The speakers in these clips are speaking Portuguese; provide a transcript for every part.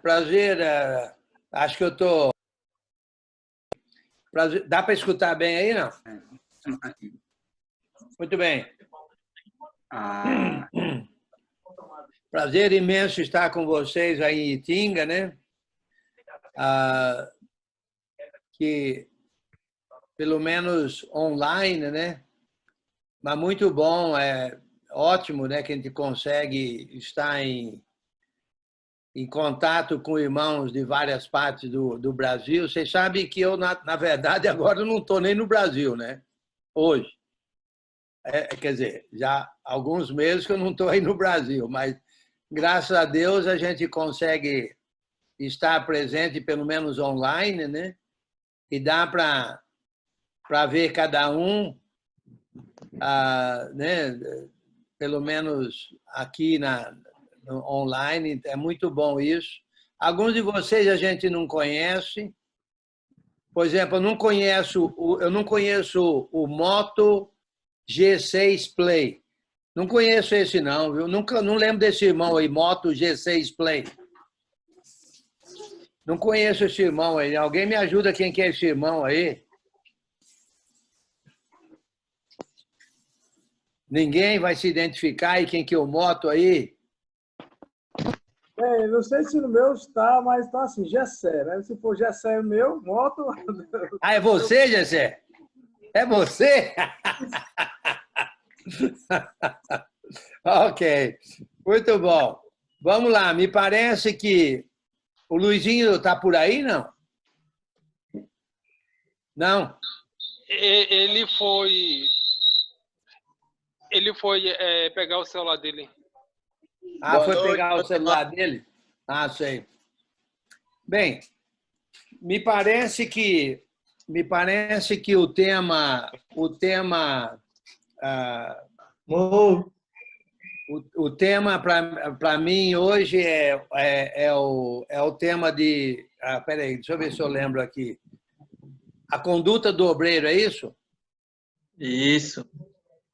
Prazer. Acho que eu estou. Dá para escutar bem aí, não? Muito bem. Prazer imenso estar com vocês aí em Itinga, né? Que pelo menos online, né? Mas muito bom, é ótimo, né? Que a gente consegue estar em contato com irmãos de várias partes do Brasil. Vocês sabem que eu, na verdade, agora não estou nem no Brasil, né? Hoje. Quer dizer, já há alguns meses que eu não estou aí no Brasil, mas graças a Deus a gente consegue estar presente, pelo menos online, né? E dá para ver cada um, né? Pelo menos aqui no online, é muito bom isso. Alguns de vocês a gente não conhece. Por exemplo, eu não conheço o Moto G6 Play. Não conheço esse não, viu? Não lembro desse irmão aí, Moto G6 Play. Não conheço esse irmão aí. Alguém me ajuda quem que é esse irmão aí? Ninguém vai se identificar e quem que é o Moto aí? Não sei se no meu está, mas está assim, Gessé, né? Se for Gessé o meu, Moto... É você, Gessé? É você? Ok, muito bom. Vamos lá, me parece que o Luizinho está por aí, não? Não? Ele foi pegar o celular dele. Foi pegar o celular dele? Sei. Bem, me parece que o tema para mim hoje é o tema de... Peraí, deixa eu ver se eu lembro aqui. A conduta do obreiro, é isso? Isso.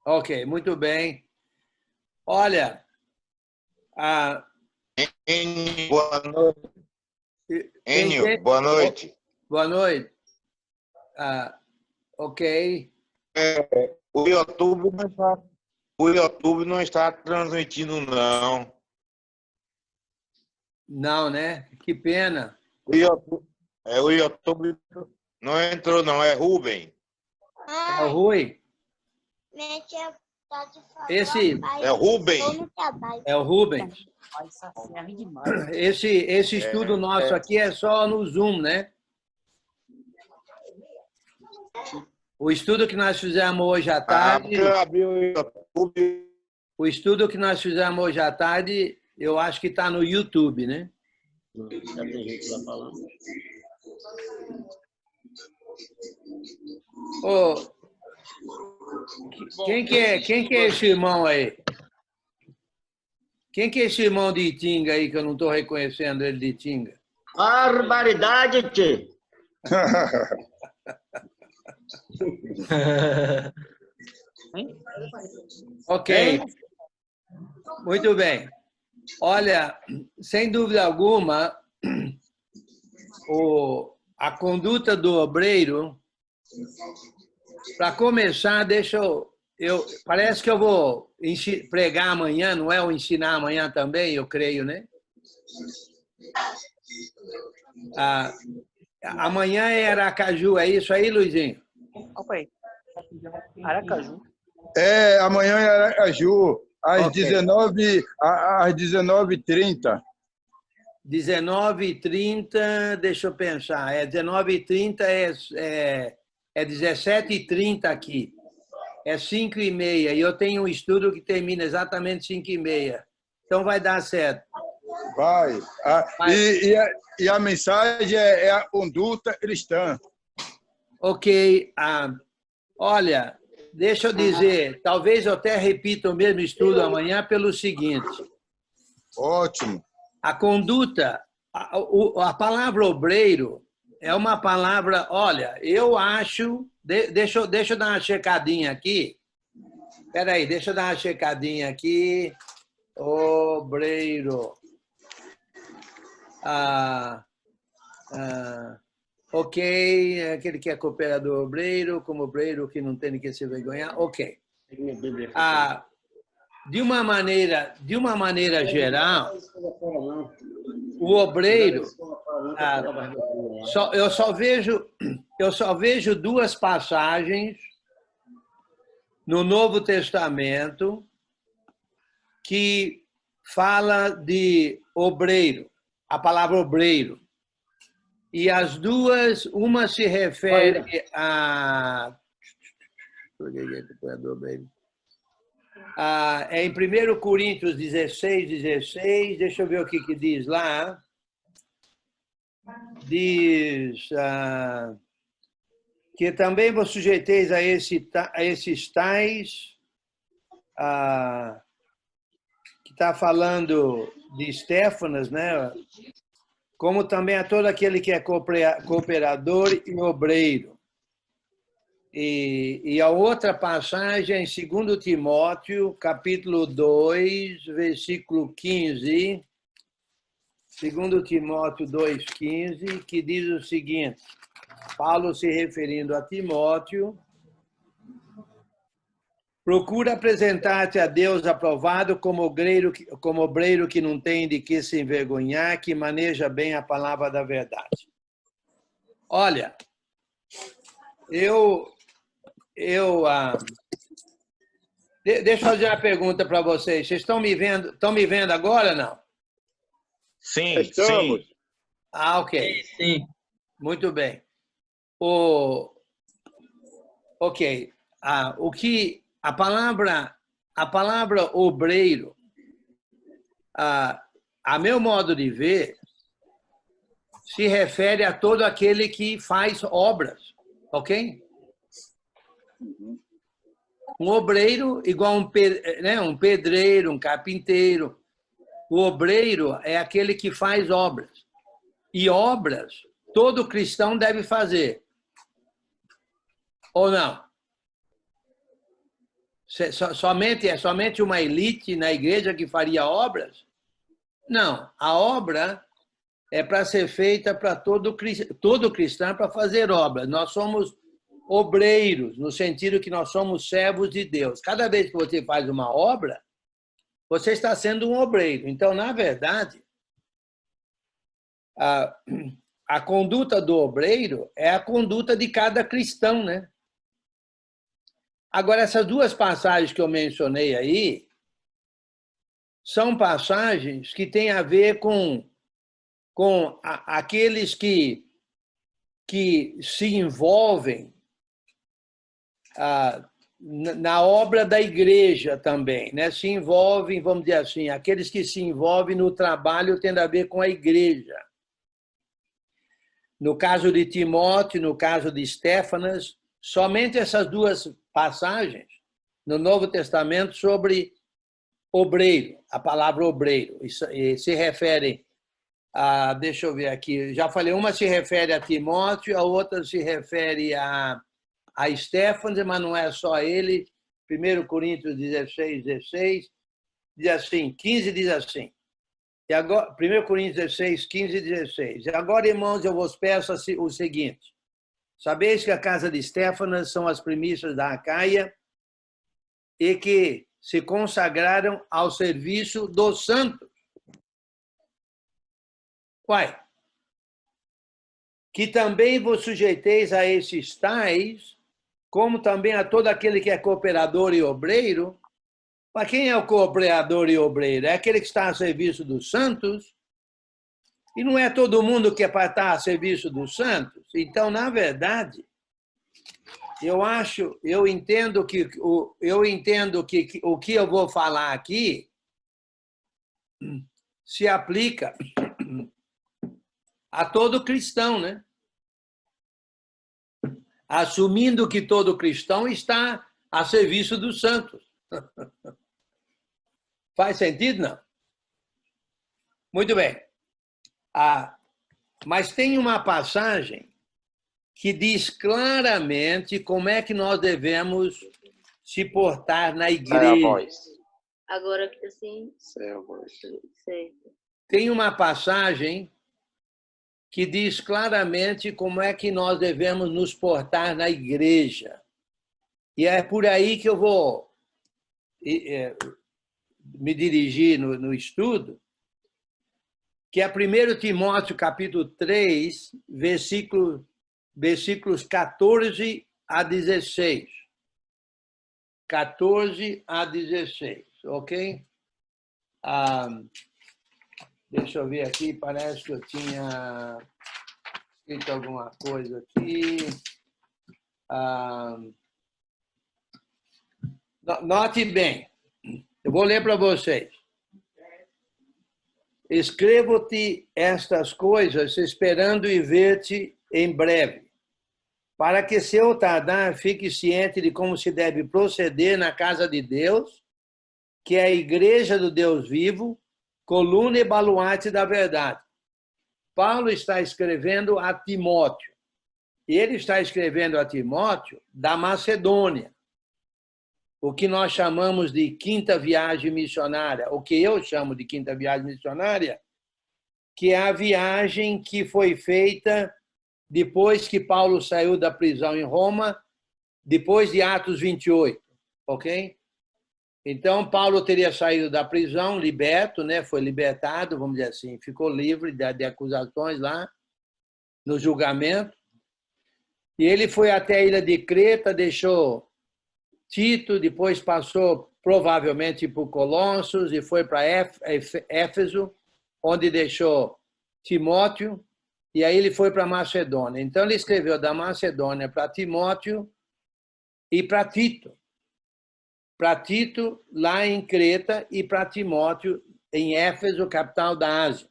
Ok, muito bem. Olha... Boa noite. Enio, boa noite. Boa noite. Ok. O YouTube não está transmitindo, não. Não, né? Que pena. O YouTube não entrou, não. É Rubem. É o Rui? É o Rubem. É o Rubens. Esse estudo nosso aqui é só no Zoom, né? O estudo que nós fizemos hoje à tarde... O estudo que nós fizemos hoje à tarde, eu acho que está no YouTube, né? Já tem gente lá falando. Quem que é esse irmão aí? Quem que é esse irmão de Itinga aí, que eu não estou reconhecendo ele de Itinga? Barbaridade, tchê! Ok. Muito bem. Olha, sem dúvida alguma, a conduta do obreiro, para começar, parece que eu vou pregar amanhã, não é? Ou ensinar amanhã também, eu creio, né? Amanhã é Aracaju, é isso aí, Luizinho? Aracaju. Amanhã é Aracaju, às Ok. 19h30. 19h30, deixa eu pensar. 19h30 é 17h30 aqui. É 5h30. E eu tenho um estudo que termina exatamente 5h30. Então vai dar certo. Vai. E a mensagem é a conduta cristã. Ok. Olha, deixa eu dizer, talvez eu até repita o mesmo estudo amanhã pelo seguinte. Ótimo. A conduta, a palavra obreiro é uma palavra, olha, eu acho... Deixa eu dar uma checadinha aqui. Espera aí, deixa eu dar uma checadinha aqui. Obreiro. Ok, aquele que é cooperador obreiro, como obreiro que não tem que se vergonhar, ok. De uma maneira geral, o obreiro, eu só vejo duas passagens no Novo Testamento que fala de obreiro, a palavra obreiro. E as duas, uma se refere é em 1 Coríntios 16, deixa eu ver o que diz lá. Diz que também vos sujeiteis a esses tais, que está falando de Estéfanas, né? Como também a todo aquele que é cooperador e obreiro. E a outra passagem é em 2 Timóteo, capítulo 2, versículo 15. 2 Timóteo 2,15, que diz o seguinte, Paulo se referindo a Timóteo, procura apresentar-te a Deus aprovado como obreiro que não tem de que se envergonhar, que maneja bem a palavra da verdade. Olha, deixa eu fazer uma pergunta para vocês. Vocês estão me vendo agora ou não? Sim, Estamos. sim. Ok. Sim. Muito bem. Ok. A palavra obreiro, a meu modo de ver, se refere a todo aquele que faz obras, ok? Um obreiro igual um pedreiro, um carpinteiro. O obreiro é aquele que faz obras. E obras, todo cristão deve fazer. Ou não? É somente uma elite na igreja que faria obras? Não. A obra é para ser feita para todo cristão para fazer obras. Nós somos obreiros, no sentido que nós somos servos de Deus. Cada vez que você faz uma obra, você está sendo um obreiro. Então, na verdade, a conduta do obreiro é a conduta de cada cristão, né? Agora, essas duas passagens que eu mencionei aí são passagens que têm a ver com aqueles que se envolvem na obra da igreja também, né? Se envolvem, vamos dizer assim, aqueles que se envolvem no trabalho tendo a ver com a igreja. No caso de Timóteo, no caso de Estéfanas, somente essas duas passagens no Novo Testamento sobre obreiro, a palavra obreiro, e se refere deixa eu ver aqui, já falei, uma se refere a Timóteo, a outra se refere a Estéfanas, mas não é só ele. 1 Coríntios 16, diz assim, 15 diz assim, e agora, 1 Coríntios 16, 15 e 16. E agora, irmãos, eu vos peço o seguinte, sabeis que a casa de Estéfanas são as primícias da Acaia e que se consagraram ao serviço dos santos. Uai, que também vos sujeiteis a esses tais, como também a todo aquele que é cooperador e obreiro. Para quem é o cooperador e obreiro? É aquele que está a serviço dos santos, e não é todo mundo que é para estar a serviço dos santos. Então, na verdade, eu entendo que o que eu vou falar aqui se aplica a todo cristão, né? Assumindo que todo cristão está a serviço dos santos. Faz sentido, não? Muito bem. Mas tem uma passagem que diz claramente como é que nós devemos se portar na igreja. Agora que assim. Certo. Tem uma passagem que diz claramente como é que nós devemos nos portar na igreja. E é por aí que eu vou me dirigir no estudo, que é 1 Timóteo, capítulo 3, versículos 14 a 16. 14 a 16, ok? Deixa eu ver aqui, parece que eu tinha escrito alguma coisa aqui. Note bem, eu vou ler para vocês. Escrevo-te estas coisas, esperando e ver-te em breve, para que, se eu tardar, fique ciente de como se deve proceder na casa de Deus, que é a igreja do Deus vivo, coluna e baluarte da verdade. Paulo está escrevendo a Timóteo. E ele está escrevendo a Timóteo da Macedônia, o que nós chamamos de quinta viagem missionária, o que eu chamo de quinta viagem missionária, que é a viagem que foi feita depois que Paulo saiu da prisão em Roma, depois de Atos 28, ok? Então, Paulo teria saído da prisão, liberto, né? Foi libertado, vamos dizer assim, ficou livre de acusações lá, no julgamento. E ele foi até a ilha de Creta, deixou Tito, depois passou provavelmente por Colossos e foi para Éfeso, onde deixou Timóteo, e aí ele foi para Macedônia. Então, ele escreveu da Macedônia para Timóteo e para Tito. Para Tito, lá em Creta, e para Timóteo, em Éfeso, capital da Ásia.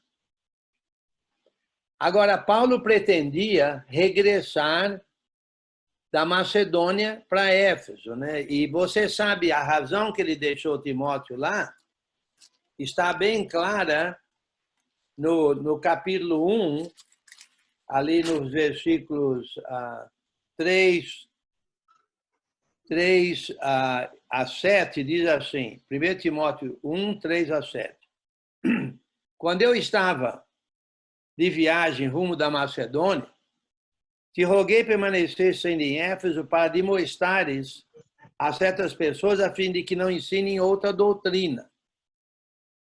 Agora, Paulo pretendia regressar da Macedônia para Éfeso, né? E você sabe, a razão que ele deixou Timóteo lá está bem clara no capítulo 1, ali nos versículos 3 a 7, diz assim, 1 Timóteo 1, 3 a 7. Quando eu estava de viagem rumo da Macedônia, te roguei permanecesse em Éfeso para demonstrares a certas pessoas a fim de que não ensinem outra doutrina,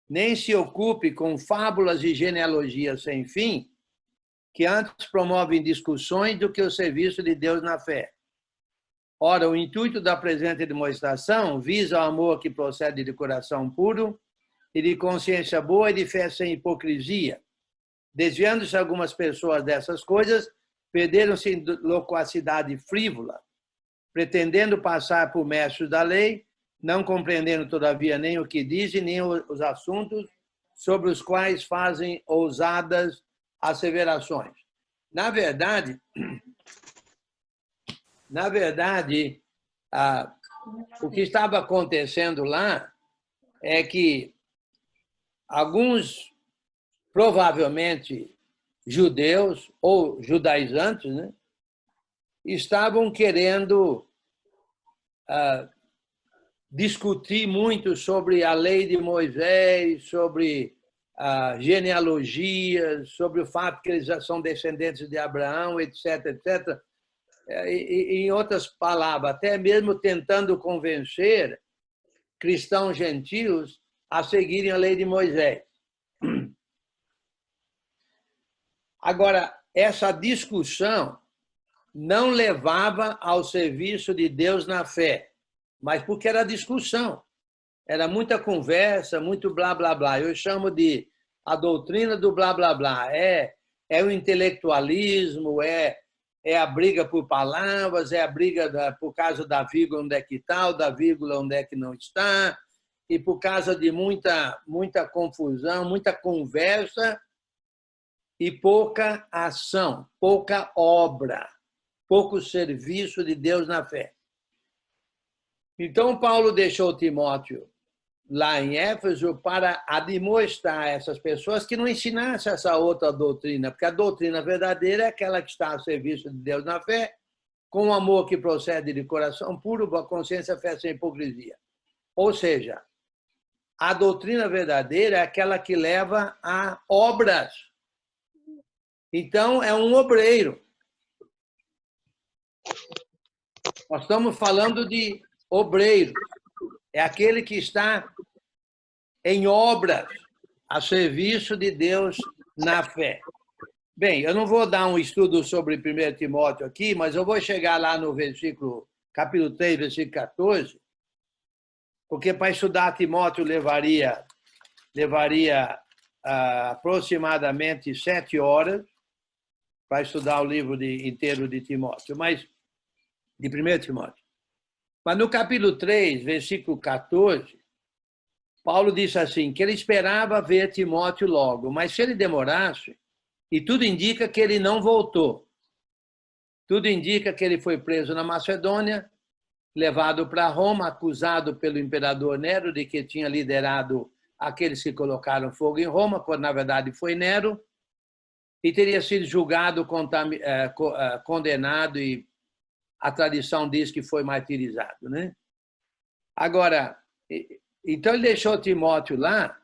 nem se ocupe com fábulas e genealogias sem fim, que antes promovem discussões do que o serviço de Deus na fé. Ora, o intuito da presente demonstração visa o amor que procede de coração puro e de consciência boa e de fé sem hipocrisia. Desviando-se algumas pessoas dessas coisas, perderam-se em loquacidade frívola, pretendendo passar por mestres da lei, não compreendendo, todavia, nem o que dizem, nem os assuntos sobre os quais fazem ousadas asseverações. Na verdade, o que estava acontecendo lá é que alguns, provavelmente judeus ou judaizantes, né, estavam querendo discutir muito sobre a lei de Moisés, sobre genealogias, sobre o fato que eles já são descendentes de Abraão, etc., etc. Em outras palavras, até mesmo tentando convencer cristãos gentios a seguirem a lei de Moisés. Agora, essa discussão não levava ao serviço de Deus na fé, mas porque era discussão. Era muita conversa, muito blá, blá, blá. Eu chamo de a doutrina do blá, blá, blá. É o intelectualismo, é a briga por palavras, é a briga por causa da vírgula onde é que está, da vírgula onde é que não está, e por causa de muita confusão, muita conversa e pouca ação, pouca obra, pouco serviço de Deus na fé. Então, Paulo deixou Timóteo lá em Éfeso para admoestar a essas pessoas que não ensinassem essa outra doutrina, porque a doutrina verdadeira é aquela que está a serviço de Deus na fé, com o amor que procede de coração puro, boa consciência, fé sem hipocrisia. Ou seja, a doutrina verdadeira é aquela que leva a obras. Então, é um obreiro. Nós estamos falando de obreiro. É aquele que está em obras, a serviço de Deus na fé. Bem, eu não vou dar um estudo sobre 1 Timóteo aqui, mas eu vou chegar lá no capítulo 3, versículo 14, porque para estudar Timóteo levaria aproximadamente 7 horas para estudar o livro inteiro de Timóteo, de 1 Timóteo. Mas no capítulo 3, versículo 14, Paulo disse assim, que ele esperava ver Timóteo logo, mas se ele demorasse, e tudo indica que ele não voltou. Tudo indica que ele foi preso na Macedônia, levado para Roma, acusado pelo imperador Nero de que tinha liderado aqueles que colocaram fogo em Roma, quando na verdade foi Nero, e teria sido julgado, condenado, e a tradição diz que foi martirizado, né? Agora, então ele deixou Timóteo lá,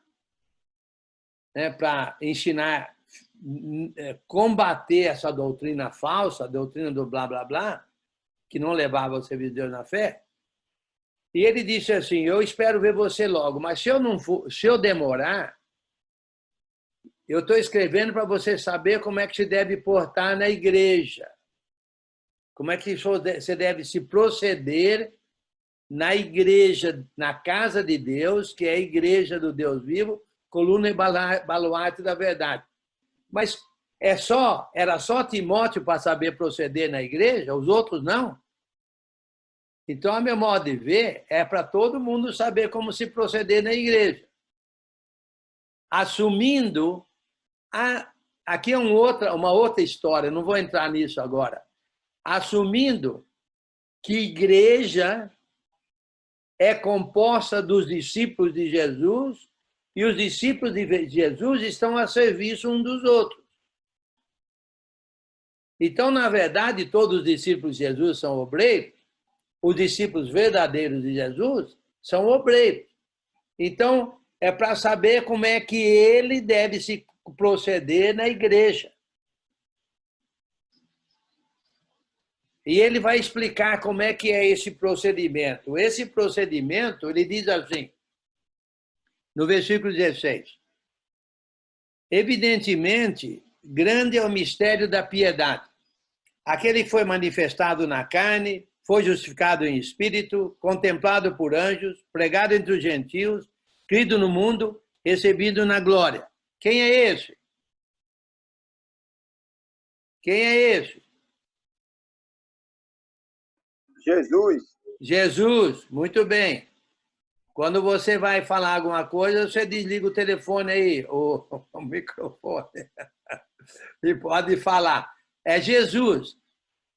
né, para ensinar, combater essa doutrina falsa, a doutrina do blá, blá, blá, que não levava ao serviço de Deus na fé. E ele disse assim, eu espero ver você logo, mas se eu demorar, eu estou escrevendo para você saber como é que se deve portar na igreja. Como é que você deve se proceder na igreja, na casa de Deus, que é a igreja do Deus vivo, coluna e baluarte da verdade. Mas era só Timóteo para saber proceder na igreja, os outros não? Então, a meu modo de ver, é para todo mundo saber como se proceder na igreja. Assumindo, aqui é uma outra história, não vou entrar nisso agora. Assumindo que igreja é composta dos discípulos de Jesus e os discípulos de Jesus estão a serviço uns dos outros. Então, na verdade, todos os discípulos de Jesus são obreiros, os discípulos verdadeiros de Jesus são obreiros. Então, é para saber como é que ele deve se proceder na igreja. E ele vai explicar como é que é esse procedimento. Esse procedimento, ele diz assim, no versículo 16. Evidentemente, grande é o mistério da piedade. Aquele que foi manifestado na carne, foi justificado em espírito, contemplado por anjos, pregado entre os gentios, crido no mundo, recebido na glória. Quem é esse? Quem é esse? Jesus. Jesus, muito bem. Quando você vai falar alguma coisa, você desliga o telefone aí, o microfone, e pode falar. É Jesus.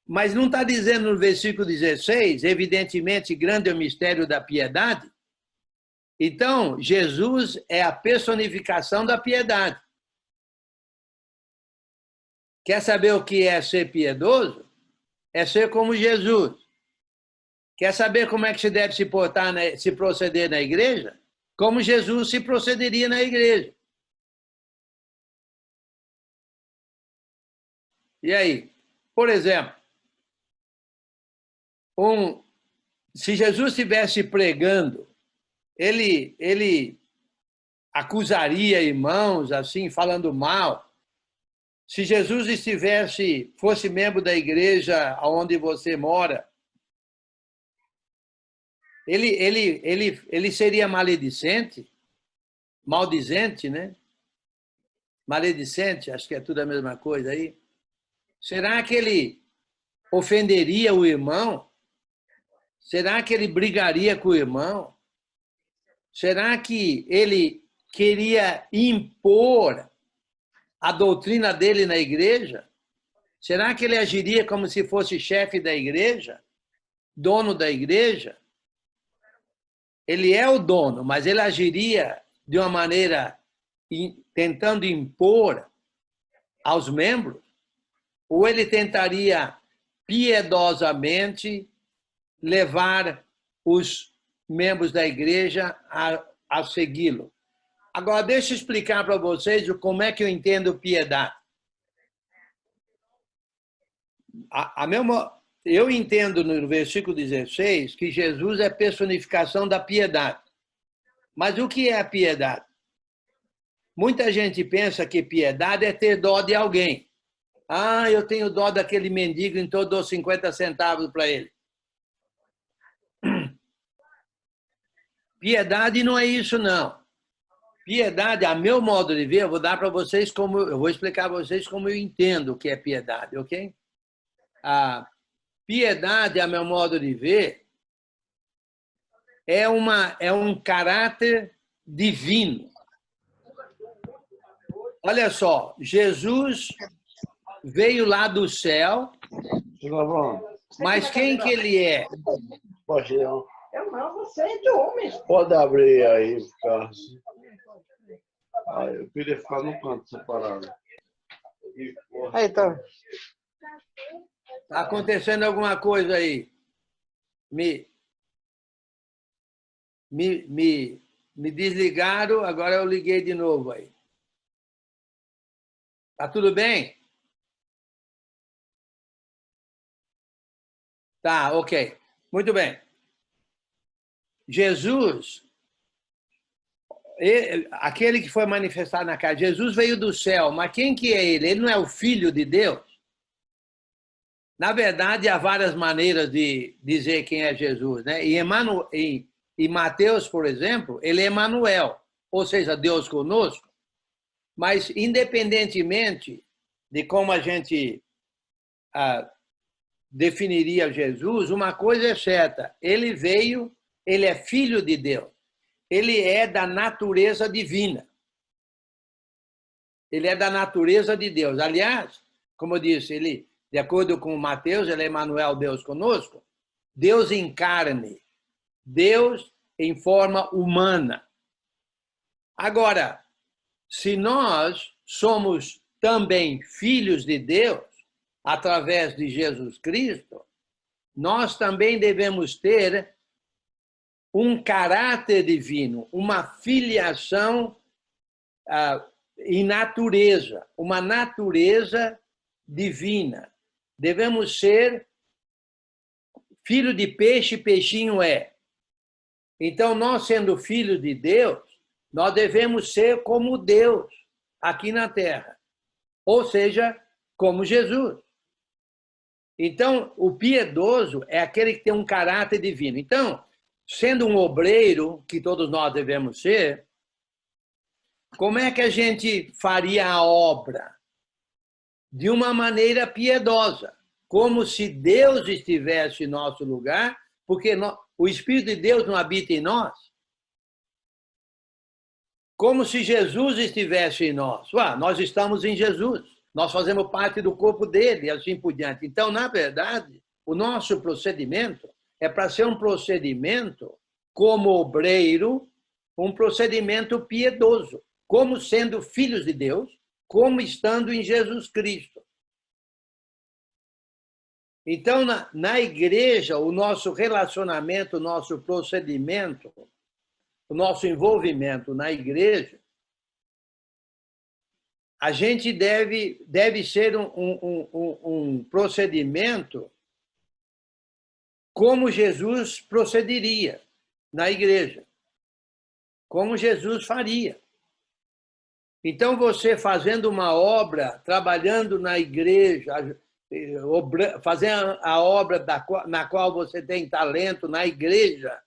Mas não está dizendo no versículo 16, evidentemente, grande é o mistério da piedade? Então, Jesus é a personificação da piedade. Quer saber o que é ser piedoso? É ser como Jesus. Quer saber como é que se deve se portar, se proceder na igreja? Como Jesus se procederia na igreja. E aí? Por exemplo, se Jesus estivesse pregando, ele acusaria irmãos, assim, falando mal. Se Jesus fosse membro da igreja onde você mora, ele seria maledicente, maldizente, né? Maledicente, acho que é tudo a mesma coisa aí. Será que ele ofenderia o irmão? Será que ele brigaria com o irmão? Será que ele queria impor a doutrina dele na igreja? Será que ele agiria como se fosse chefe da igreja? Dono da igreja? Ele é o dono, mas ele agiria de uma maneira tentando impor aos membros? Ou ele tentaria piedosamente levar os membros da igreja a segui-lo? Agora, deixa eu explicar para vocês como é que eu entendo piedade. Eu entendo no versículo 16 que Jesus é personificação da piedade. Mas o que é a piedade? Muita gente pensa que piedade é ter dó de alguém. Ah, eu tenho dó daquele mendigo, então eu dou 50 centavos para ele. Piedade não é isso, não. Piedade, a meu modo de ver, eu vou dar para vocês eu vou explicar para vocês como eu entendo o que é piedade, ok? A piedade, a meu modo de ver, é um caráter divino. Olha só, Jesus veio lá do céu, mas quem que ele é? Eu não, você é de homem. Pode abrir aí, Carlos. Eu queria ficar no canto separado. Aí, tá. Está acontecendo alguma coisa aí? Me desligaram, agora eu liguei de novo aí. Tá tudo bem? Tá, ok. Muito bem. Jesus, aquele que foi manifestado na carne, Jesus veio do céu, mas quem que é ele? Ele não é o Filho de Deus? Na verdade, há várias maneiras de dizer quem é Jesus, né? Em Mateus, por exemplo, ele é Emanuel, ou seja, Deus conosco. Mas, independentemente de como a gente definiria Jesus, uma coisa é certa: ele veio, ele é filho de Deus, ele é da natureza divina. Ele é da natureza de Deus. Aliás, como eu disse, ele, de acordo com Mateus, ele é Emanuel, Deus conosco. Deus em carne, Deus em forma humana. Agora, se nós somos também filhos de Deus, através de Jesus Cristo, nós também devemos ter um caráter divino, uma filiação em natureza, uma natureza divina. Devemos ser filho de peixe, peixinho é. Então, nós sendo filhos de Deus, nós devemos ser como Deus aqui na Terra, ou seja, como Jesus. Então, o piedoso é aquele que tem um caráter divino. Então, sendo um obreiro, que todos nós devemos ser, como é que a gente faria a obra? De uma maneira piedosa, como se Deus estivesse em nosso lugar, porque o Espírito de Deus não habita em nós. Como se Jesus estivesse em nós. Nós estamos em Jesus, nós fazemos parte do corpo dele e assim por diante. Então, na verdade, o nosso procedimento é para ser um procedimento como obreiro, um procedimento piedoso, como sendo filhos de Deus, como estando em Jesus Cristo. Então, na igreja, o nosso relacionamento, o nosso procedimento, o nosso envolvimento na igreja, a gente deve ser um procedimento como Jesus procederia na igreja, como Jesus faria. Então, você fazendo uma obra, trabalhando na igreja, fazendo a obra na qual você tem talento na igreja,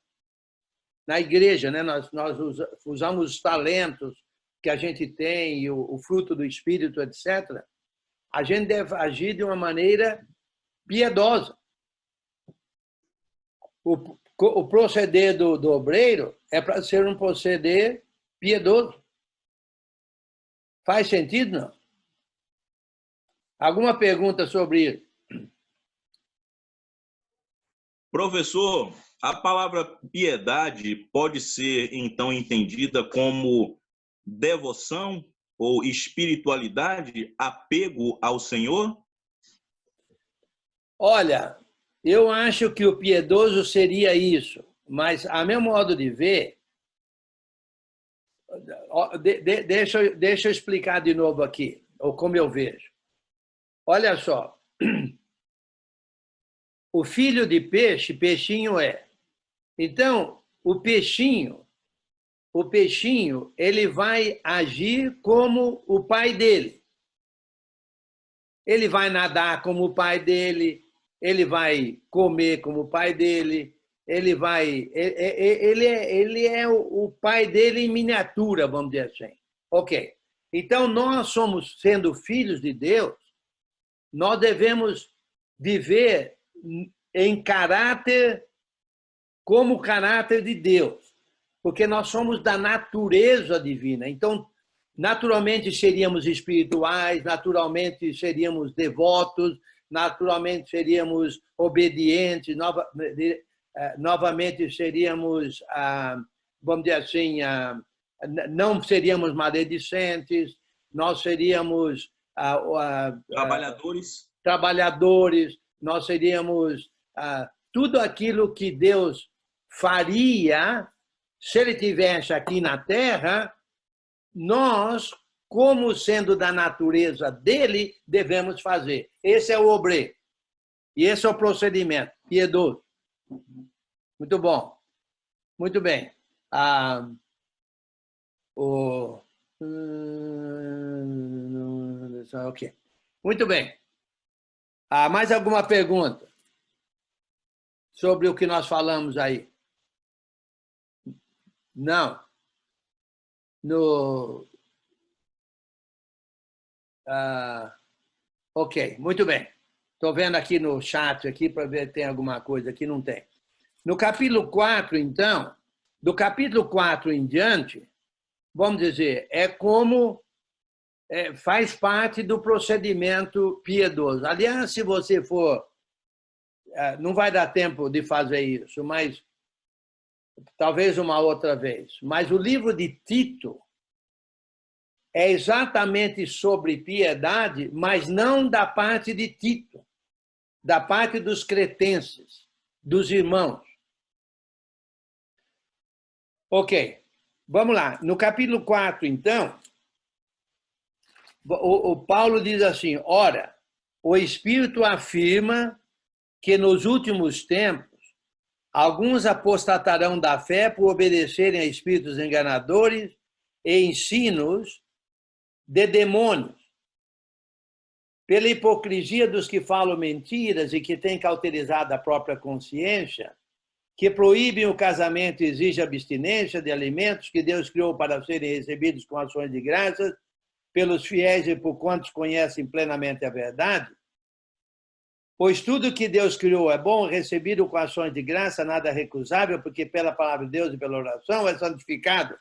né? Nós usamos os talentos que a gente tem, e o fruto do Espírito, etc. A gente deve agir de uma maneira piedosa. O proceder do obreiro é para ser um proceder piedoso. Faz sentido, não? Alguma pergunta sobre isso? Professor, a palavra piedade pode ser, então, entendida como devoção ou espiritualidade, apego ao Senhor? Olha, eu acho que o piedoso seria isso, mas, a meu modo de ver, deixa eu explicar de novo aqui, ou como eu vejo. Olha só, o filho de peixe, peixinho é. Então, o peixinho, ele vai agir como o pai dele. Ele vai nadar como o pai dele, ele vai comer como o pai dele, ele é o pai dele em miniatura, vamos dizer assim. Ok. Então, nós somos, sendo filhos de Deus, nós devemos viver em caráter como o caráter de Deus, porque nós somos da natureza divina. Então, naturalmente seríamos espirituais, naturalmente seríamos devotos, naturalmente seríamos obedientes, novamente seríamos, vamos dizer assim, não seríamos maledicentes, nós seríamos trabalhadores, nós seríamos tudo aquilo que Deus faria se ele estivesse aqui na Terra. Nós, como sendo da natureza dele, devemos fazer. Esse é o obreiro. E esse é o procedimento piedoso. Muito bom. Muito bem. Ok. Muito bem. Mais alguma pergunta sobre o que nós falamos aí? Não. Ok, muito bem. Estou vendo aqui no chat aqui para ver se tem alguma coisa aqui, não tem. No capítulo 4, então, do capítulo 4 em diante, vamos dizer, é como faz parte do procedimento piedoso. Aliás, se você for, não vai dar tempo de fazer isso, mas talvez uma outra vez. Mas o livro de Tito é exatamente sobre piedade, mas não da parte de Tito, da parte dos cretenses, dos irmãos. Ok, vamos lá. No capítulo 4, então, o Paulo diz assim: ora, o Espírito afirma que nos últimos tempos alguns apostatarão da fé por obedecerem a espíritos enganadores e ensinos de demônios. Pela hipocrisia dos que falam mentiras e que têm cauterizado a própria consciência, que proíbem o casamento e exigem abstinência de alimentos que Deus criou para serem recebidos com ações de graças pelos fiéis e por quantos conhecem plenamente a verdade. Pois tudo que Deus criou é bom, recebido com ações de graça, nada recusável, porque pela palavra de Deus e pela oração é santificado.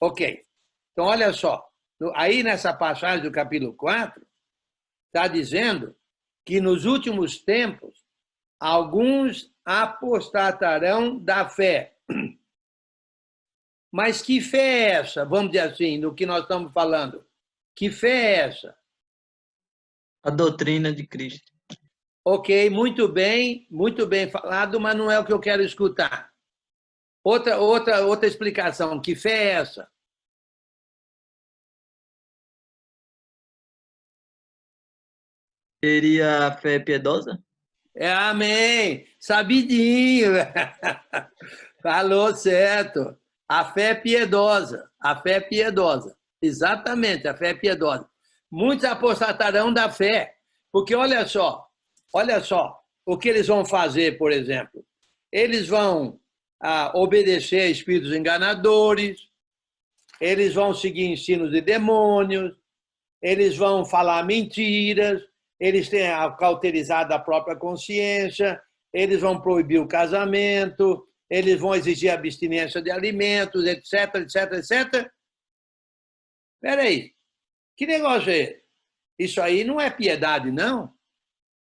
Ok. Então, olha só. Aí, nessa passagem do capítulo 4, está dizendo que nos últimos tempos, alguns apostatarão da fé. Mas que fé é essa? Vamos dizer assim, no que nós estamos falando. Que fé é essa? A doutrina de Cristo. Ok, muito bem falado, mas não é o que eu quero escutar. Outra explicação. Que fé é essa? Seria a fé piedosa? Amém! Sabidinho! Falou certo. A fé piedosa. A fé piedosa. Exatamente, a fé piedosa. Muitos apostatarão da fé. Porque olha só o que eles vão fazer, por exemplo. Eles vão obedecer a espíritos enganadores, eles vão seguir ensinos de demônios, eles vão falar mentiras, eles têm cauterizado a própria consciência, eles vão proibir o casamento, eles vão exigir abstinência de alimentos, etc, etc, etc. Espera aí, que negócio é esse? Isso aí não é piedade, não?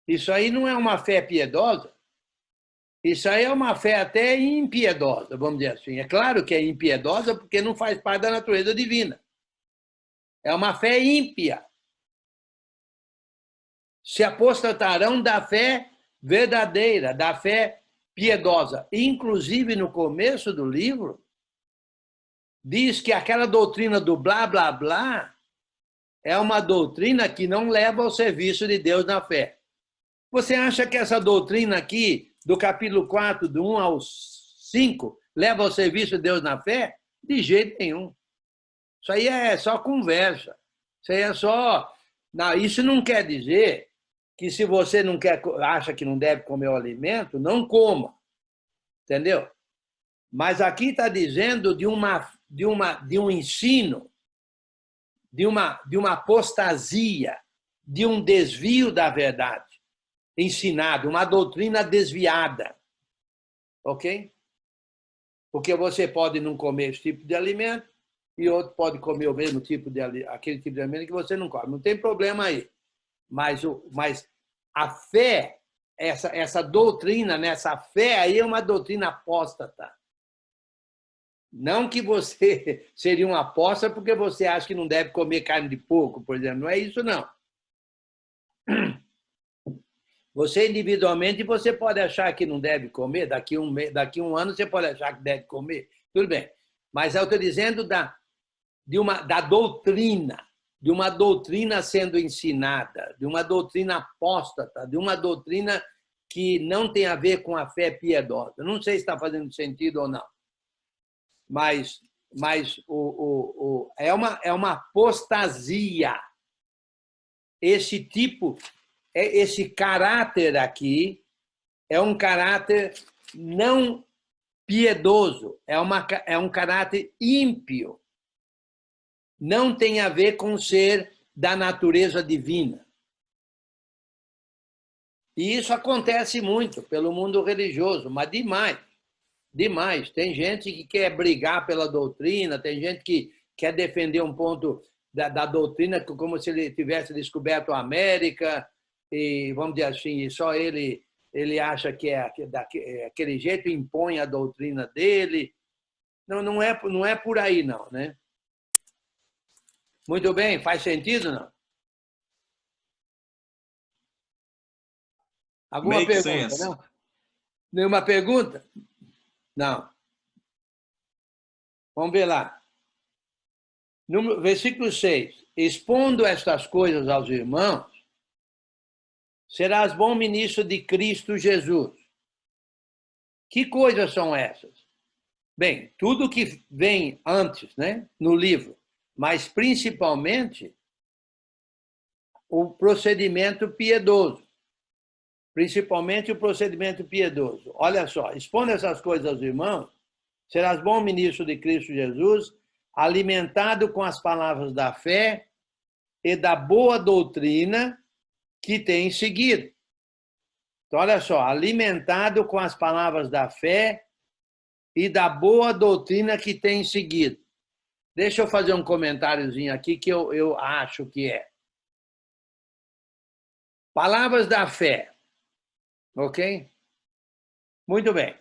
Isso aí não é uma fé piedosa? Isso aí é uma fé até impiedosa, vamos dizer assim. É claro que é impiedosa porque não faz parte da natureza divina. É uma fé ímpia. Se apostatarão da fé verdadeira, da fé piedosa. Inclusive, no começo do livro, diz que aquela doutrina do blá, blá, blá é uma doutrina que não leva ao serviço de Deus na fé. Você acha que essa doutrina aqui, do capítulo 4, do 1 ao 5, leva ao serviço de Deus na fé? De jeito nenhum. Isso aí é só conversa. Isso aí é só... Não, isso não quer dizer que se você não quer, acha que não deve comer o alimento, não coma. Entendeu? Mas aqui está dizendo de um ensino, de uma apostasia, de um desvio da verdade ensinado, uma doutrina desviada. Ok? Porque você pode não comer esse tipo de alimento e outro pode comer o mesmo tipo de aquele tipo de alimento que você não come. Não tem problema aí. Mas a fé, essa doutrina, nessa fé aí é uma doutrina apóstata. Não que você seria um apóstata porque você acha que não deve comer carne de porco, por exemplo. Não é isso, não. Você individualmente você pode achar que não deve comer, daqui um ano você pode achar que deve comer, tudo bem. Mas eu estou dizendo da doutrina, de uma doutrina sendo ensinada, de uma doutrina apóstata, de uma doutrina que não tem a ver com a fé piedosa. Não sei se está fazendo sentido ou não. Mas é uma apostasia. Esse caráter aqui é um caráter não piedoso, é um caráter ímpio. Não tem a ver com ser da natureza divina. E isso acontece muito pelo mundo religioso, mas demais. Demais. Tem gente que quer brigar pela doutrina, tem gente que quer defender um ponto da doutrina como se ele tivesse descoberto a América, e vamos dizer assim, só ele acha que é daquele jeito, impõe a doutrina dele. Não é por aí, não, né? Muito bem, faz sentido, não? Alguma Make pergunta, sense. não? Nenhuma pergunta? Não. Vamos ver lá. No versículo 6. Expondo estas coisas aos irmãos, serás bom ministro de Cristo Jesus. Que coisas são essas? Bem, tudo que vem antes, né, no livro, mas principalmente o procedimento piedoso. Principalmente o procedimento piedoso. Olha só, expondo essas coisas aos irmãos, serás bom ministro de Cristo Jesus, alimentado com as palavras da fé e da boa doutrina que tem seguido. Então, olha só, alimentado com as palavras da fé e da boa doutrina que tem seguido. Deixa eu fazer um comentáriozinho aqui que eu acho que é. Palavras da fé. Ok? Muito bem.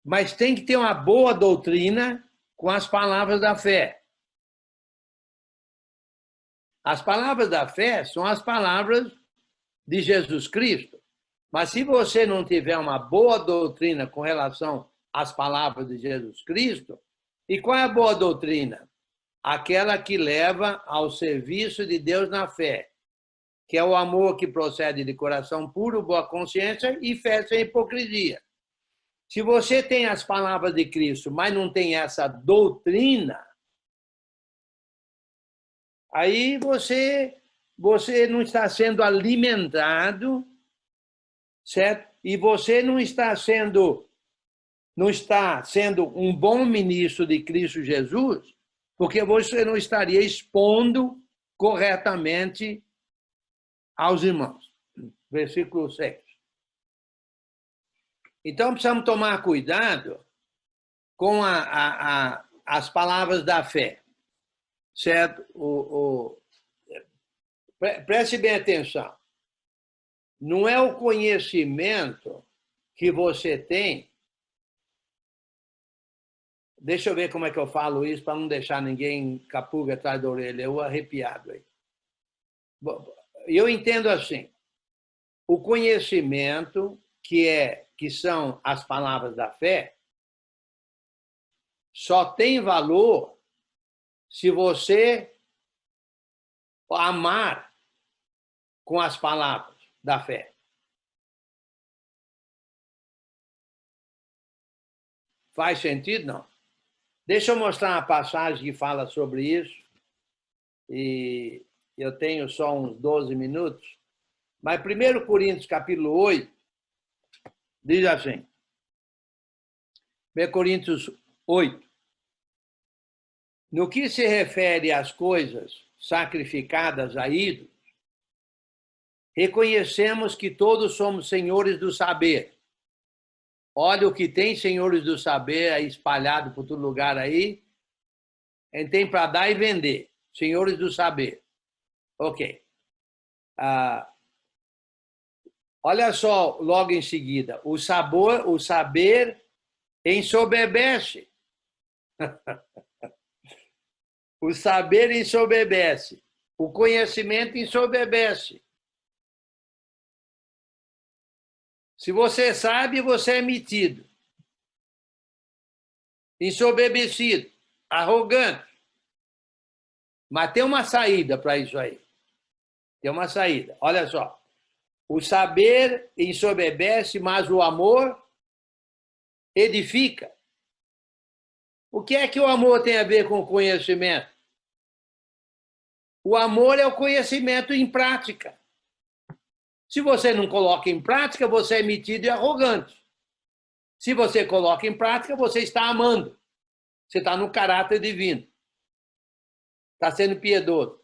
Mas tem que ter uma boa doutrina com as palavras da fé. As palavras da fé são as palavras de Jesus Cristo. Mas se você não tiver uma boa doutrina com relação às palavras de Jesus Cristo, e qual é a boa doutrina? Aquela que leva ao serviço de Deus na fé, que é o amor que procede de coração puro, boa consciência e fé sem hipocrisia. Se você tem as palavras de Cristo, mas não tem essa doutrina, aí você não está sendo alimentado, certo? E você não está sendo um bom ministro de Cristo Jesus, porque você não estaria expondo corretamente aos irmãos. Versículo 6. Então, precisamos tomar cuidado com as palavras da fé, certo? Preste bem atenção. Não é o conhecimento que você tem. Deixa eu ver como é que eu falo isso para não deixar ninguém capuga atrás da orelha. Eu arrepiado aí. Eu entendo assim. O conhecimento, que são as palavras da fé, só tem valor se você amar com as palavras da fé. Faz sentido? Não. Deixa eu mostrar uma passagem que fala sobre isso. E eu tenho só uns 12 minutos. Mas 1 Coríntios, capítulo 8, diz assim. 1 Coríntios 8. No que se refere às coisas sacrificadas a ídolos, reconhecemos que todos somos senhores do saber. Olha o que tem senhores do saber aí espalhado por todo lugar aí. Tem para dar e vender. Senhores do saber. Ok. Olha só, logo em seguida. O saber ensoberbece. O saber ensoberbece. O conhecimento ensoberbece. Se você sabe, você é metido, ensoberbecido, arrogante. Mas tem uma saída para isso aí. Tem uma saída. Olha só. O saber ensoberbece, mas o amor edifica. O que é que o amor tem a ver com o conhecimento? O amor é o conhecimento em prática. Se você não coloca em prática, você é metido e arrogante. Se você coloca em prática, você está amando. Você está no caráter divino. Está sendo piedoso.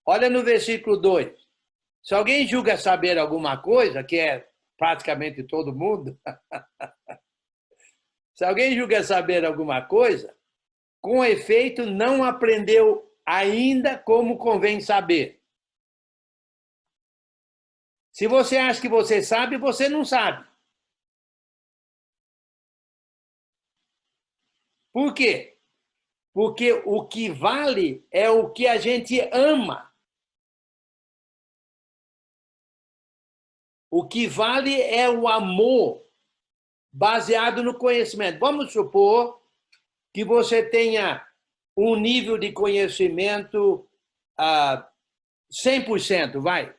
Olha no versículo 2. Se alguém julga saber alguma coisa, que é praticamente todo mundo, se alguém julga saber alguma coisa, com efeito não aprendeu ainda como convém saber. Se você acha que você sabe, você não sabe. Por quê? Porque o que vale é o que a gente ama. O que vale é o amor baseado no conhecimento. Vamos supor que você tenha um nível de conhecimento 100%, vai.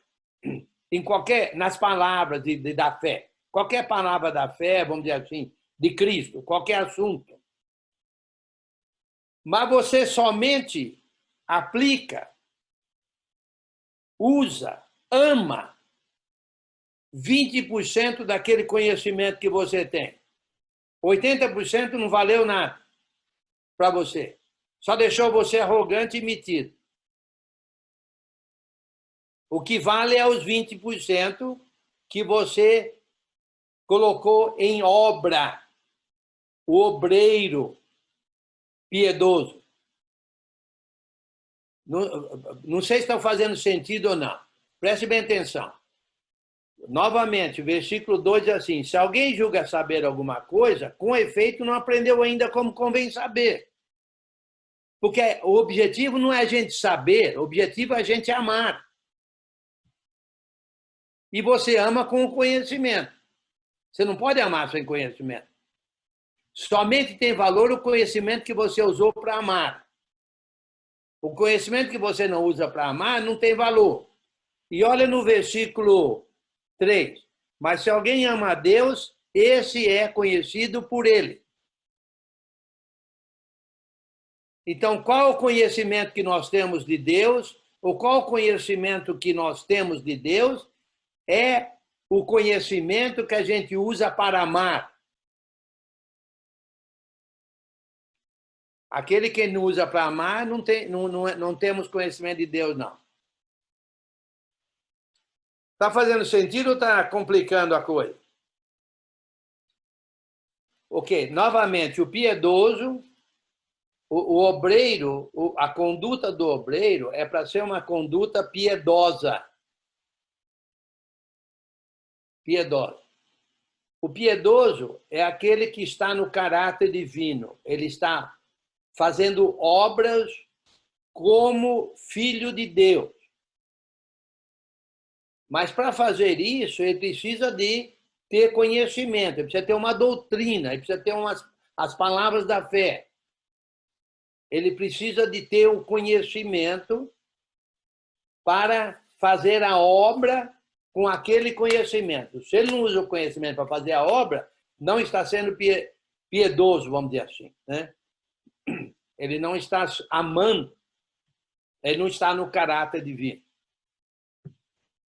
Nas palavras da fé. Qualquer palavra da fé, vamos dizer assim, de Cristo, qualquer assunto. Mas você somente aplica, usa, ama 20% daquele conhecimento que você tem. 80% não valeu nada para você. Só deixou você arrogante e metido. O que vale é os 20% que você colocou em obra. O obreiro piedoso. Não sei se está fazendo sentido ou não. Preste bem atenção. Novamente, o versículo 2 diz assim: se alguém julga saber alguma coisa, com efeito não aprendeu ainda como convém saber. Porque o objetivo não é a gente saber, o objetivo é a gente amar. E você ama com o conhecimento. Você não pode amar sem conhecimento. Somente tem valor o conhecimento que você usou para amar. O conhecimento que você não usa para amar não tem valor. E olha no versículo 3. Mas se alguém ama a Deus, esse é conhecido por ele. Então, qual o conhecimento que nós temos de Deus? Ou qual o conhecimento que nós temos de Deus? É o conhecimento que a gente usa para amar. Aquele que não usa para amar, não temos conhecimento de Deus, não. Está fazendo sentido ou está complicando a coisa? Ok, novamente, o piedoso, o obreiro, a conduta do obreiro é para ser uma conduta piedosa. Piedosa. O piedoso é aquele que está no caráter divino. Ele está fazendo obras como filho de Deus. Mas para fazer isso, ele precisa de ter conhecimento, ele precisa ter uma doutrina, ele precisa ter as palavras da fé. Ele precisa de ter o conhecimento para fazer a obra com aquele conhecimento. Se ele não usa o conhecimento para fazer a obra, não está sendo piedoso, vamos dizer assim, né? Ele não está amando, ele não está no caráter divino.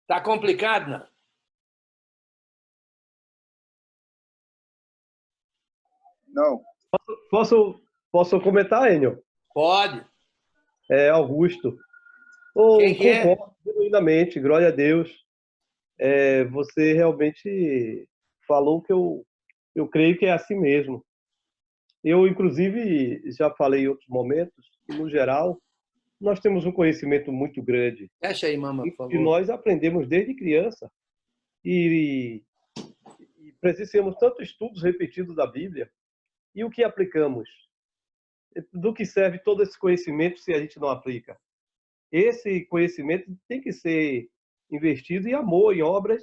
Está complicado, não? Não. Posso comentar, Enio? Pode. Augusto. Quem que é? Concordo genuinamente, glória a Deus. Você realmente falou o que eu creio que é assim mesmo. Eu, inclusive, já falei em outros momentos, que, no geral, nós temos um conhecimento muito grande. Fecha aí, mamãe, por favor. E nós aprendemos desde criança. E presenciamos tantos estudos repetidos da Bíblia. E o que aplicamos? Do que serve todo esse conhecimento se a gente não aplica? Esse conhecimento tem que ser investido em amor, em obras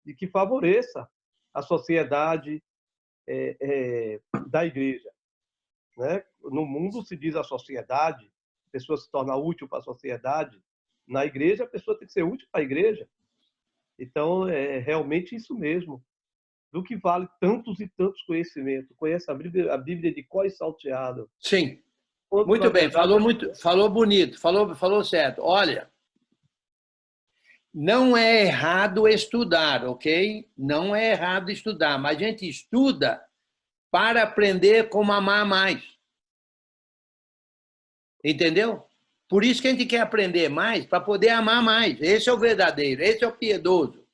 de que favoreça a sociedade da igreja, né? No mundo se diz a sociedade, a pessoa se torna útil para a sociedade. Na igreja, a pessoa tem que ser útil para a igreja. Então, é realmente isso mesmo. Do que vale tantos e tantos conhecimentos? Conhece a Bíblia de cor e salteado. Sim. Muito bem, falou bonito, falou certo. Olha, não é errado estudar, ok? Não é errado estudar, mas a gente estuda para aprender como amar mais. Entendeu? Por isso que a gente quer aprender mais, para poder amar mais. Esse é o verdadeiro, esse é o piedoso,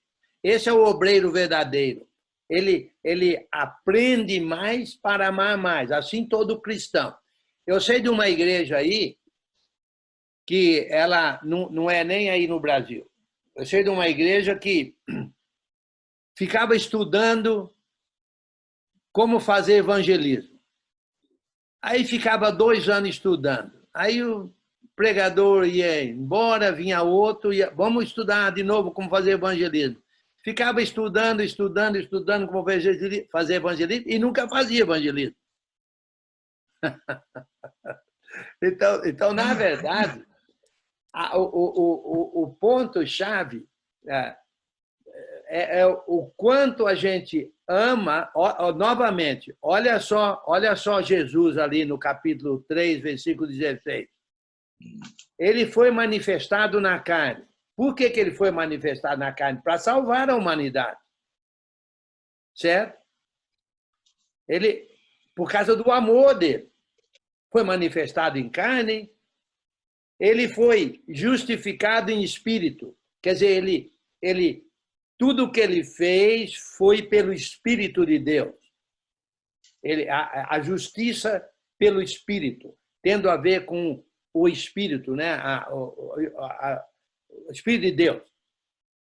esse é o obreiro verdadeiro. Ele aprende mais para amar mais, assim todo cristão. Eu sei de uma igreja aí que ela não é nem aí no Brasil. Eu sei de uma igreja que ficava estudando como fazer evangelismo. Aí ficava 2 anos estudando. Aí o pregador ia embora, vinha outro, vamos estudar de novo como fazer evangelismo. Ficava estudando como fazer evangelismo e nunca fazia evangelismo. Então, na verdade, o ponto-chave é o quanto a gente ama. Novamente, olha só Jesus ali no capítulo 3, versículo 16. Ele foi manifestado na carne. Por que ele foi manifestado na carne? Para salvar a humanidade. Certo? Ele, por causa do amor dele, foi manifestado em carne. Ele foi justificado em espírito. Quer dizer, tudo que ele fez foi pelo Espírito de Deus. A justiça pelo Espírito, tendo a ver com o Espírito, né? O Espírito de Deus.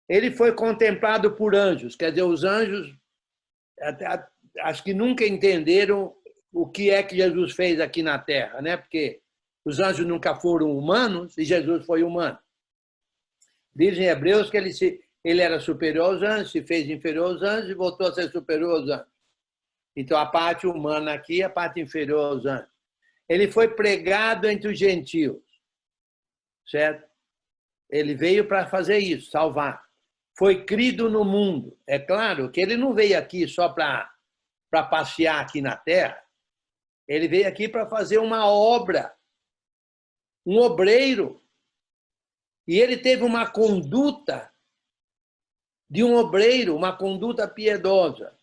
Ele foi contemplado por anjos, quer dizer, os anjos acho que nunca entenderam o que é que Jesus fez aqui na Terra, né? Porque os anjos nunca foram humanos e Jesus foi humano. Diz em Hebreus que ele era superior aos anjos, se fez inferior aos anjos e voltou a ser superior aos anjos. Então, a parte humana aqui, a parte inferior aos anjos. Ele foi pregado entre os gentios, certo? Ele veio para fazer isso, salvar. Foi crido no mundo. É claro que ele não veio aqui só para passear aqui na Terra. Ele veio aqui para fazer uma obra, um obreiro. E ele teve uma conduta de um obreiro, uma conduta piedosa.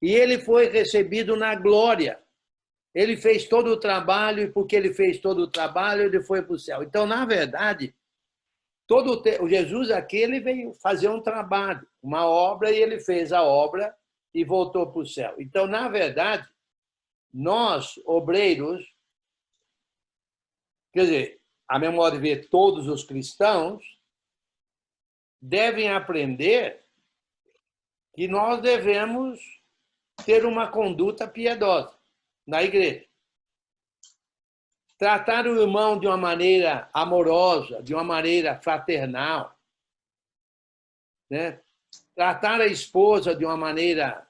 E ele foi recebido na glória. Ele fez todo o trabalho, e porque ele fez todo o trabalho, ele foi para o céu. Então, na verdade, o Jesus aqui ele veio fazer um trabalho, uma obra, e ele fez a obra e voltou para o céu. Então, na verdade, nós, obreiros, quer dizer, a meu modo de ver, todos os cristãos devem aprender que nós devemos ter uma conduta piedosa na igreja. Tratar o irmão de uma maneira amorosa, de uma maneira fraternal, né? Tratar a esposa de uma maneira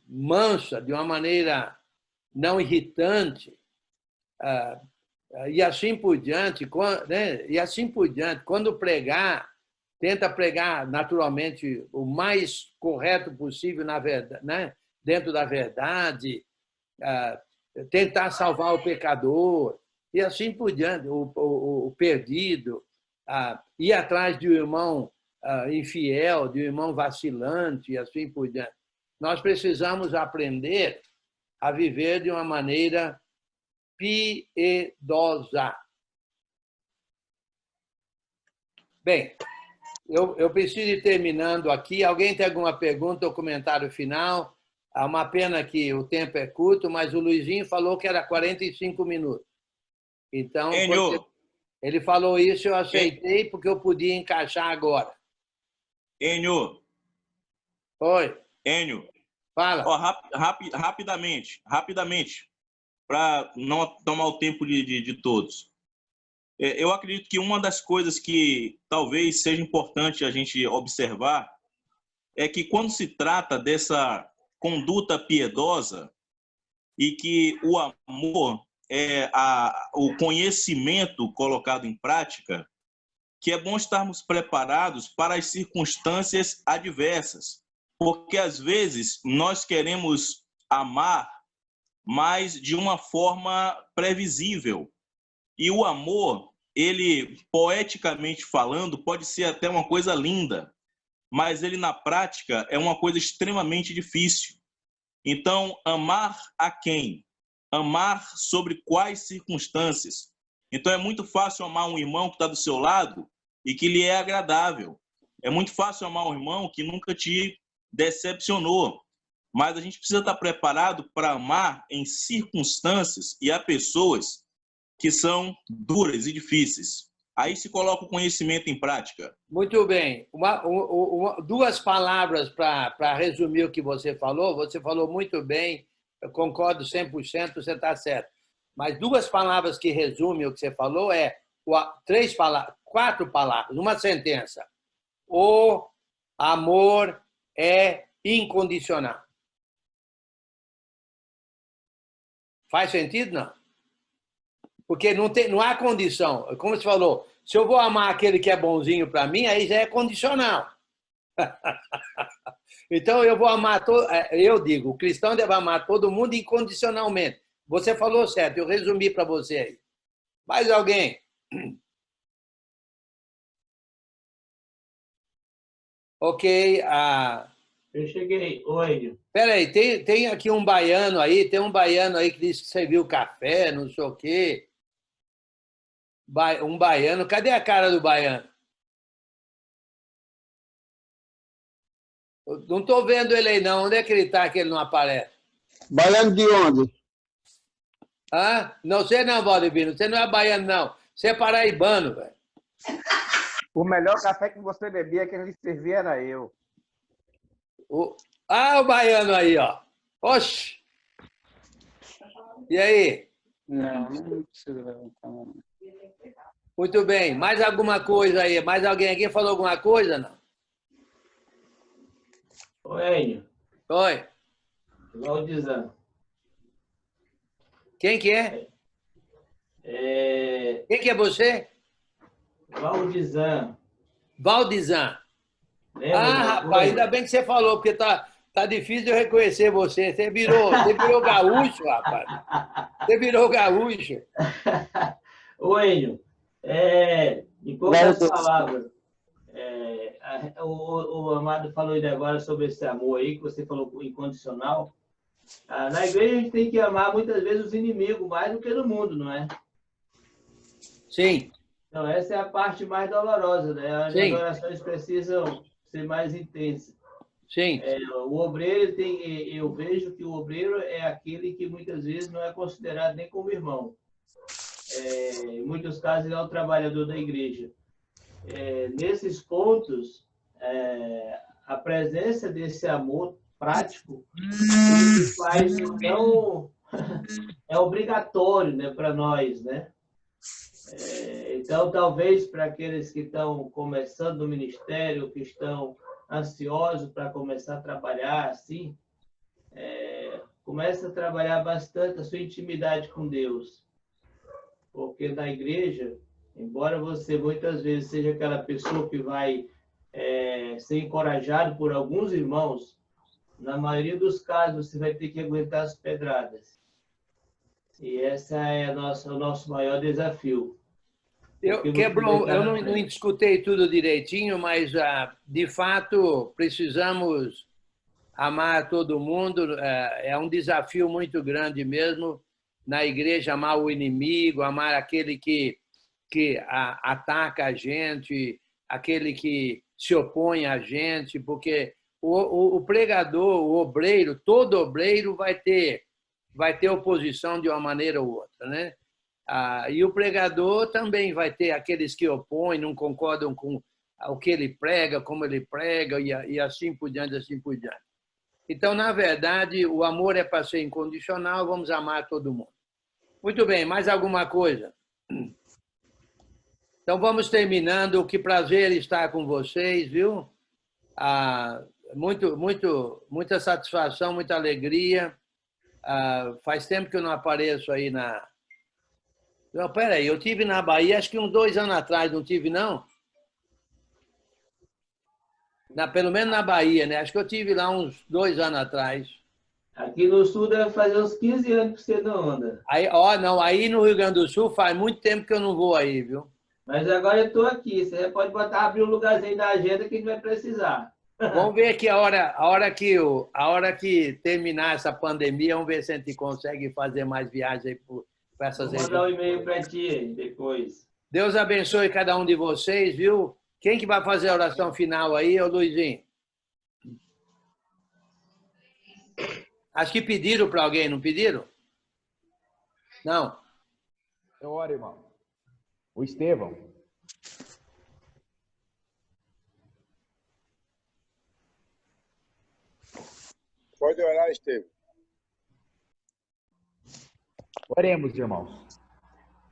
mansa, de uma maneira não irritante, E assim por diante, né? E assim por diante. Quando pregar, tenta pregar naturalmente o mais correto possível na verdade, né? Dentro da verdade, tentar salvar o pecador e assim por diante, o perdido, ir atrás de um irmão infiel, de um irmão vacilante e assim por diante. Nós precisamos aprender a viver de uma maneira piedosa. Bem, eu preciso ir terminando aqui. Alguém tem alguma pergunta ou comentário final? É uma pena que o tempo é curto, mas o Luizinho falou que era 45 minutos. Então, Enio, ele falou isso, eu aceitei, porque eu podia encaixar agora. Enio, Oi, fala. ó, rapidamente, para não tomar o tempo de todos. Eu acredito que uma das coisas que talvez seja importante a gente observar é que quando se trata dessa conduta piedosa e que o amor é o conhecimento colocado em prática, que é bom estarmos preparados para as circunstâncias adversas, porque às vezes nós queremos amar, mas de uma forma previsível. E o amor, ele, poeticamente falando, pode ser até uma coisa linda, mas ele, na prática, é uma coisa extremamente difícil. Então, amar a quem? Amar sobre quais circunstâncias? Então, é muito fácil amar um irmão que está do seu lado e que lhe é agradável. É muito fácil amar um irmão que nunca te decepcionou. Mas a gente precisa estar preparado para amar em circunstâncias e a pessoas que são duras e difíceis. Aí se coloca o conhecimento em prática. Muito bem. Duas palavras para resumir o que você falou. Você falou muito bem, eu concordo 100%, você está certo. Mas duas palavras que resumem o que você falou quatro palavras, uma sentença. O amor é incondicional. Faz sentido, não? Porque não há condição. Como você falou, se eu vou amar aquele que é bonzinho para mim, aí já é condicional. Então, eu vou amar eu digo, o cristão deve amar todo mundo incondicionalmente. Você falou certo, eu resumi para você aí. Mais alguém? Ok. Eu cheguei. Oi. Espera aí, tem aqui um baiano aí, que disse que serviu café, não sei o quê. Um baiano. Cadê a cara do baiano? Eu não estou vendo ele aí, não. Onde é que ele está que ele não aparece? Baiano de onde? Não sei não, Valdivino. Você não é baiano, não. Você é paraibano, velho. O melhor café que você bebia, quem lhe servia era eu. O baiano aí, ó. Oxi! E aí? Não precisa levantar. Muito bem. Mais alguma coisa aí? Mais alguém aqui falou alguma coisa, não? Oi, Enio. Oi. Valdizan. Quem que é? Quem que é você? Valdizan. Valdizan. Lembra, rapaz, ainda bem que você falou, porque tá difícil de eu reconhecer você. Você virou gaúcho, rapaz. Você virou gaúcho. Ô, Enio, em poucas palavras, o Amado falou ainda agora sobre esse amor aí, que você falou incondicional. Na igreja a gente tem que amar muitas vezes os inimigos mais do que no mundo, não é? Sim. Então, essa é a parte mais dolorosa, né? As orações precisam ser mais intensas. Sim. O obreiro eu vejo que o obreiro é aquele que muitas vezes não é considerado nem como irmão. Em muitos casos, ele é o trabalhador da igreja. Nesses pontos, a presença desse amor prático que faz, então, é obrigatório, né, para nós, né? Então, talvez para aqueles que estão começando no ministério, que estão ansiosos para começar a trabalhar assim, comece a trabalhar bastante a sua intimidade com Deus. Porque na igreja, embora você muitas vezes seja aquela pessoa que vai ser encorajado por alguns irmãos, na maioria dos casos você vai ter que aguentar as pedradas. E essa é o nosso maior desafio. Eu não escutei tudo direitinho, mas, de fato, precisamos amar todo mundo. É um desafio muito grande mesmo na igreja, amar o inimigo, amar aquele que ataca a gente, aquele que se opõe a gente, porque o pregador, o obreiro, todo obreiro vai ter oposição de uma maneira ou outra, né? E o pregador também vai ter aqueles que opõem, não concordam com o que ele prega, como ele prega, e assim por diante, assim por diante. Então, na verdade, o amor é para ser incondicional, vamos amar todo mundo. Muito bem, mais alguma coisa? Então, vamos terminando. Que prazer estar com vocês, viu? Muita satisfação, muita alegria. Faz tempo que eu não apareço aí na... Não, peraí, eu tive na Bahia, acho que uns 2 anos atrás, não tive, não? Pelo menos na Bahia, né? Acho que eu tive lá uns 2 anos atrás. Aqui no Sul deve fazer uns 15 anos que você não anda. Aí no Rio Grande do Sul faz muito tempo que eu não vou aí, viu? Mas agora eu estou aqui. Você pode abrir um lugarzinho da agenda que a gente vai precisar. Vamos ver que a hora que terminar essa pandemia, vamos ver se a gente consegue fazer mais viagens aí para essas regiões. Vou mandar um e-mail para ti aí, depois. Deus abençoe cada um de vocês, viu? Quem que vai fazer a oração final aí, ô Luizinho? Acho que pediram para alguém, não pediram? Não. Eu oro, irmão. O Estevão. Pode orar, Estevão. Oremos, irmãos.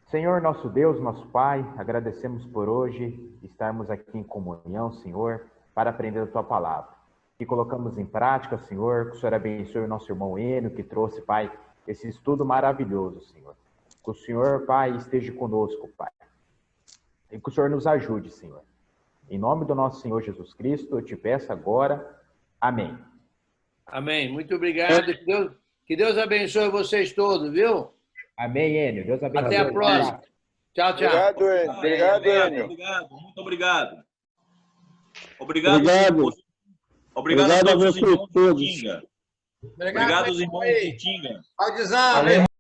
Senhor, nosso Deus, nosso Pai, agradecemos por hoje estarmos aqui em comunhão, Senhor, para aprender a Tua palavra. Que colocamos em prática, Senhor, que o Senhor abençoe o nosso irmão Enio, que trouxe, Pai, esse estudo maravilhoso, Senhor. Que o Senhor, Pai, esteja conosco, Pai. E que o Senhor nos ajude, Senhor. Em nome do nosso Senhor Jesus Cristo, eu te peço agora. Amém. Amém. Muito obrigado. Que Deus abençoe vocês todos, viu? Amém, Enio. Deus abençoe. Até a próxima. Tchau, tchau. Obrigado, Enio. Obrigado, Enio. Obrigado, muito obrigado. Obrigado a todos os irmãos de Tinga. Obrigado aos irmãos de Tinga.